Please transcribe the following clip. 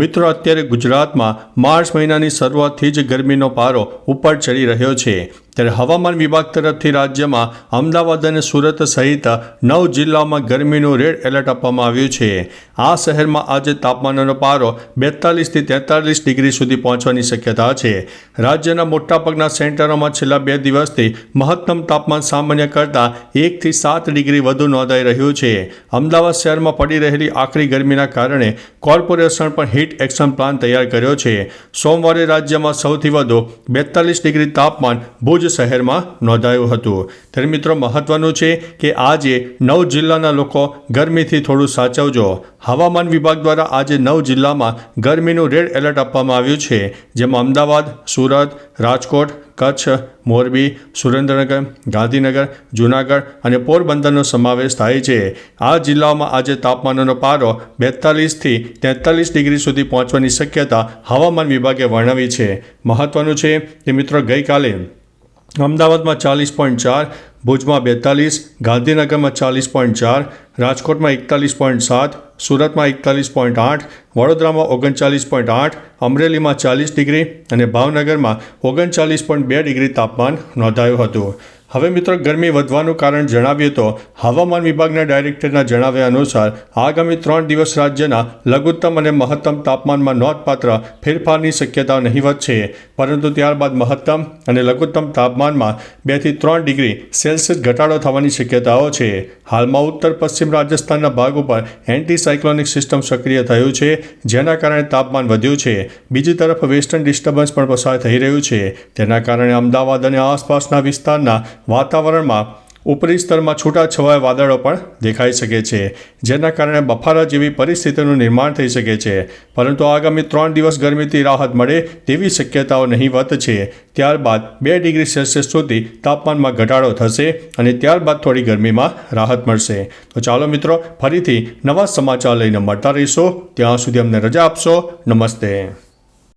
મિત્રો, અત્યારે ગુજરાતમાં માર્ચ મહિનાની શરૂઆતથી જ ગરમીનો પારો ઉપર ચડી રહ્યો છે, ત્યારે હવામાન વિભાગ તરફથી રાજ્યમાં અમદાવાદ અને સુરત સહિત 9 જિલ્લાઓમાં ગરમીનું રેડ એલર્ટ આપવામાં આવ્યું છે. આ શહેરમાં આજે તાપમાનનો પારો 42 થી 43 ડિગ્રી સુધી પહોંચવાની શક્યતા છે. રાજ્યના મોટાભાગના સેન્ટરોમાં છેલ્લા 2 દિવસથી મહત્તમ તાપમાન સામાન્ય કરતાં 1 થી 7 ડિગ્રી વધુ નોંધાઈ રહ્યું છે. અમદાવાદ શહેરમાં પડી રહેલી આકરી ગરમીના કારણે કોર્પોરેશન પણ હીટ એક્શન પ્લાન તૈયાર કર્યો છે. સોમવારે રાજ્યમાં સૌથી વધુ 42 ડિગ્રી તાપમાન ભુજ શહેરમાં નોંધાયું હતું. ત્યારે મિત્રો, મહત્વનું છે કે આજે 9 જિલ્લાના લોકો ગરમીથી થોડું સાચવજો. હવામાન વિભાગ દ્વારા આજે 9 જિલ્લામાં ગરમીનું રેડ એલર્ટ આપવામાં આવ્યું છે, જેમાં અમદાવાદ, સુરત, રાજકોટ, કચ્છ, મોરબી, સુરેન્દ્રનગર, ગાંધીનગર, જૂનાગઢ અને પોરબંદરનો સમાવેશ થાય છે. આ જિલ્લાઓમાં આજે તાપમાનનો પારો 42 થી 43 ડિગ્રી સુધી પહોંચવાની શક્યતા હવામાન વિભાગે વર્ણવી છે. મહત્વનું છે કે મિત્રો, ગઈકાલે અમદાવાદમાં 40.4, ભુજમાં 42, ગાંધીનગરમાં 40.4, રાજકોટમાં 41.7, સુરતમાં 41.8, વડોદરામાં 39.8, અમરેલીમાં 40 ડિગ્રી અને ભાવનગરમાં 39.2 ડિગ્રી તાપમાન નોંધાયું હતું. હવે મિત્રો, ગરમી વધવાનું કારણ જણાવીએ તો હવામાન વિભાગના ડાયરેક્ટરના જણાવ્યા અનુસાર આગામી 3 દિવસ રાજ્યના લઘુત્તમ અને મહત્તમ તાપમાનમાં નોંધપાત્ર ફેરફારની શક્યતા નહીવત છે, પરંતુ ત્યારબાદ મહત્તમ અને લઘુત્તમ તાપમાનમાં 2 થી 3 ડિગ્રી સેલ્સિયસ ઘટાડો થવાની શક્યતાઓ છે. હાલમાં ઉત્તર પશ્ચિમ રાજસ્થાનના ભાગ ઉપર એન્ટી સાયક્લોનિક સિસ્ટમ સક્રિય થયું છે, જેના કારણે તાપમાન વધ્યું છે. બીજી તરફ વેસ્ટર્ન ડિસ્ટર્બન્સ પણ પસાર થઈ રહ્યું છે. તેના કારણે અમદાવાદ અને આસપાસના વિસ્તારના વાતાવરણમાં ઉપરી સ્તરમાં છૂટાછવાયા વાદળો પણ દેખાઈ શકે છે, જેના કારણે બફારા જેવી પરિસ્થિતિનું નિર્માણ થઈ શકે છે. પરંતુ આગામી 3 દિવસ ગરમીથી રાહત મળે તેવી શક્યતાઓ નહીવત છે. ત્યારબાદ 2 ડિગ્રી સેલ્સિયસ સુધી તાપમાનમાં ઘટાડો થશે અને ત્યારબાદ થોડી ગરમીમાં રાહત મળશે. તો ચાલો મિત્રો, ફરીથી નવા સમાચાર લઈને મળતા રહીશો. ત્યાં સુધી અમને રજા આપશો. નમસ્તે.